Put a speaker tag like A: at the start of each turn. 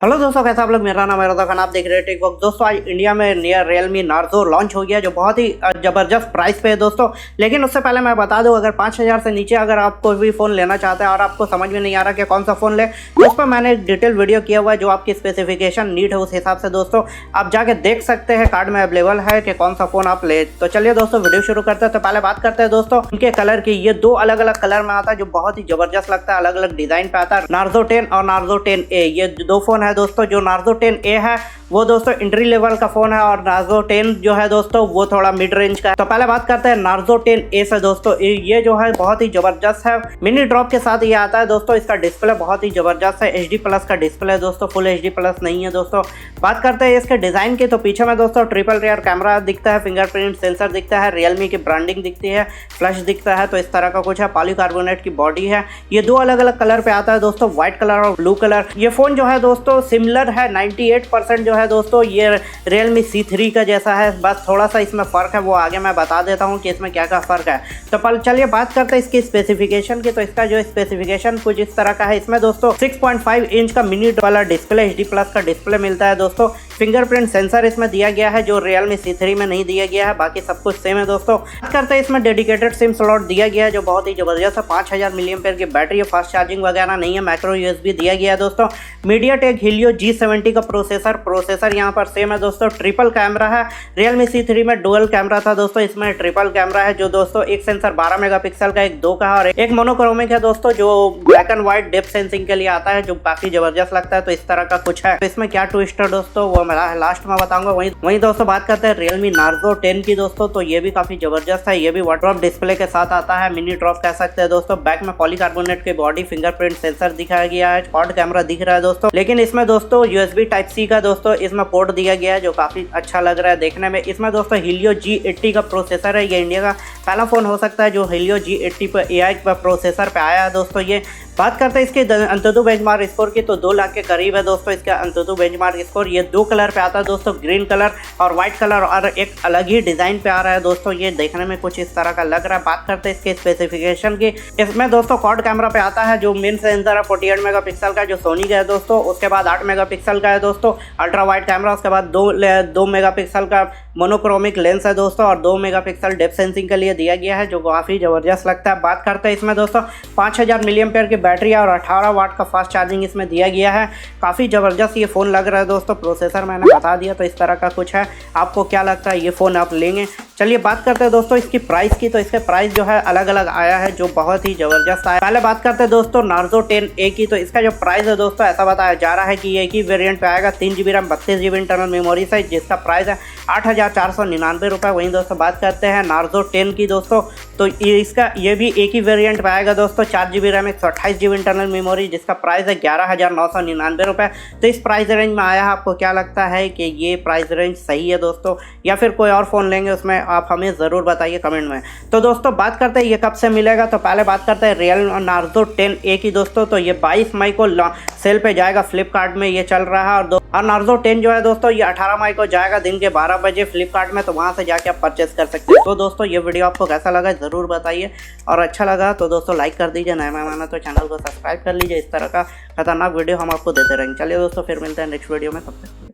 A: Hello दोस्तों, कैसे आप लोग। मेरा नाम है खान, आप देख रहे हैं टेक वक्त। दोस्तों आज इंडिया में नया realme नार्जो लॉन्च हो गया जो बहुत ही ज़बरदस्त प्राइस पे है दोस्तों। लेकिन उससे पहले मैं बता दूं, अगर 5000 से नीचे अगर आप कोई भी फ़ोन लेना चाहते हैं और आपको समझ में नहीं आ रहा कि कौन सा फ़ोन ले, तो उस पर मैंने एक डिटेल वीडियो किया हुआ है जो आपकी स्पेसिफिकेशन नीड है उस हिसाब से दोस्तों आप जाके देख सकते हैं। कार्ड में अवेलेबल है कि कौन सा फ़ोन आप ले। तो चलिए दोस्तों वीडियो शुरू करते हैं। तो पहले बात करते हैं दोस्तों इनके कलर की। ये दो अलग अलग कलर में आता है जो बहुत ही ज़बरदस्त लगता है, अलग अलग डिज़ाइन पे आता है। नार्जो 10 और नार्जो 10A ये दो फ़ोन है दोस्तों। जो नार्जो 10A है वो दोस्तों एंट्री लेवल का फोन है और नार्जो 10 जो है दोस्तों वो थोड़ा मिड रेंज का है। तो पहले बात करते हैं नार्जो 10A से दोस्तों। ये जो है बहुत ही जबरदस्त है, मिनी ड्रॉप के साथ ये आता है दोस्तों। इसका डिस्प्ले बहुत ही जबरदस्त है, HD प्लस का डिस्प्ले है दोस्तों, फुल HD प्लस नहीं है दोस्तों। बात करते हैं इसके डिजाइन की, तो पीछे में दोस्तों ट्रिपल रियर कैमरा दिखता है, फिंगरप्रिंट सेंसर दिखता है, रियलमी की ब्रांडिंग दिखती है, फ्लैश दिखता है, तो इस तरह का कुछ है। पॉलीकार्बोनेट की बॉडी है। ये दो अलग अलग कलर पे आता है दोस्तों, व्हाइट कलर और ब्लू कलर। ये फोन जो है दोस्तों सिमिलर है 98% जो है दोस्तों ये realme C3 का जैसा है, बस थोड़ा सा इसमें फ़र्क है, वो आगे मैं बता देता हूँ कि इसमें क्या क्या फ़र्क है। तो पहले चलिए बात करते हैं इसकी स्पेसिफिकेशन की। तो इसका जो स्पेसिफिकेशन कुछ इस तरह का है। इसमें दोस्तों 6.5 इंच का मिनी वाला डिस्प्ले, HD प्लस का डिस्प्ले मिलता है दोस्तों। फिंगरप्रिंट सेंसर इसमें दिया गया है जो realme C3 में नहीं दिया गया है, बाकी सब कुछ सेम है दोस्तों। बात करते हैं इसमें डेडिकेटेड सिम स्लॉट दिया गया है जो बहुत ही जबरदस्त है। 5000 mAh की बैटरी है, फास्ट चार्जिंग वगैरह नहीं है, माइक्रो USB दिया गया है दोस्तों। मीडियाटेक हीलियो G70 का प्रोसेसर यहाँ पर सेम है दोस्तों। ट्रिपल कैमरा है, realme C3 में डुअल कैमरा था दोस्तों, इसमें ट्रिपल कैमरा है जो दोस्तों एक सेंसर 12 मेगापिक्सल का, एक 2 का और एक मोनोक्रोमिक है दोस्तों जो black and white depth sensing के लिए आता है जो काफी जबरदस्त लगता है। तो इस तरह का कुछ है। तो इसमें क्या ट्विस्ट है दोस्तों वो मैं लास्ट में बताऊंगा। वहीं दोस्तों बात करते हैं realme नार्जो 10 की दोस्तों। तो ये भी काफी जबरदस्त है, ये भी वाटरड्रॉप डिस्प्ले के साथ आता है, मिनी ड्रॉप कह सकते हैं दोस्तों। बैक में पॉलीकार्बोनेट की बॉडी, फिंगरप्रिंट सेंसर दिखाया गया है, क्वाड कैमरा दिख रहा है दोस्तों। लेकिन इसमें दोस्तों USB Type-C का दोस्तों इसमें पोर्ट दिया गया है जो काफी अच्छा लग रहा है देखने में। इसमें दोस्तों हीलियो G80 का प्रोसेसर है। ये इंडिया का पहला फोन हो सकता है जो हीलियो G80 पर AI पर प्रोसेसर पे आया है दोस्तों। ये बात करते हैं इसके अंतुतु बेंचमार्क स्कोर की, तो 2 लाख के करीब है दोस्तों इसका अंतुतु बेंचमार्क स्कोर। ये 2 कलर पे आता है दोस्तों, ग्रीन कलर और व्हाइट कलर, और एक अलग ही डिजाइन पे आ रहा है दोस्तों। ये देखने में कुछ इस तरह का लग रहा है। बात करते हैं इसके स्पेसिफिकेशन की। इसमें दोस्तों क्वाड कैमरा पे आता है जो मेन सेंसर है 48 मेगापिक्सल का जो सोनी का है दोस्तों। उसके बाद 8 मेगापिक्सल का है दोस्तों अल्ट्रा वाइड कैमरा। उसके बाद 2 मेगापिक्सल का मोनोक्रोमिक लेंस है दोस्तों और 2 मेगापिक्सल डेप्थ सेंसिंग के लिए दिया गया है जो काफ़ी ज़बरदस्त लगता है। बात करते हैं इसमें दोस्तों 5000 mAh की बैटरी और 18 वाट का फास्ट चार्जिंग इसमें दिया गया है। काफ़ी ज़बरदस्त ये फ़ोन लग रहा है दोस्तों। प्रोसेसर मैंने बता दिया, तो इस तरह का कुछ है। आपको क्या लगता है ये फ़ोन आप लेंगे? चलिए बात करते हैं दोस्तों इसकी प्राइस की। तो इसका प्राइस जो है अलग अलग आया है जो बहुत ही ज़बरदस्त आया। पहले बात करते हैं दोस्तों नार्जो 10A की। तो इसका जो प्राइस है दोस्तों ऐसा बताया जा रहा है कि ये एक ही वेरिएंट पे आएगा, 3GB RAM 32GB internal memory size, जिसका प्राइस है 8499 रुपये। वहीं दोस्तों बात करते हैं नार्जो 10 की दोस्तों। तो ये भी एक ही वेरिएंट पे आएगा दोस्तों, 4GB RAM 128GB internal memory, जिसका प्राइस है 11999 रुपये। तो इस प्राइस रेंज में आया है। आपको क्या लगता है कि ये प्राइस रेंज सही है दोस्तों, या फिर कोई और फ़ोन लेंगे उसमें आप हमें ज़रूर बताइए कमेंट में। तो दोस्तों बात करते हैं ये कब से मिलेगा। तो पहले बात करते हैं realme नार्जो 10A की दोस्तों। तो ये 22 मई को सेल पे जाएगा, फ्लिपकार्ट में ये चल रहा है। और नार्जो 10 जो है दोस्तों ये 18 मई को जाएगा दिन के 12 बजे फ्लिपकार्ट में, तो वहाँ से जाके आप परचेस कर सकते हैं। तो दोस्तों ये वीडियो आपको कैसा लगा ज़रूर बताइए, और अच्छा लगा तो दोस्तों लाइक कर दीजिए, नया मेहमान है तो चैनल को सब्सक्राइब कर लीजिए। इस तरह का खतरनाक वीडियो हम आपको देते रहेंगे। चलिए दोस्तों फिर मिलते हैं नेक्स्ट वीडियो में, तब तक।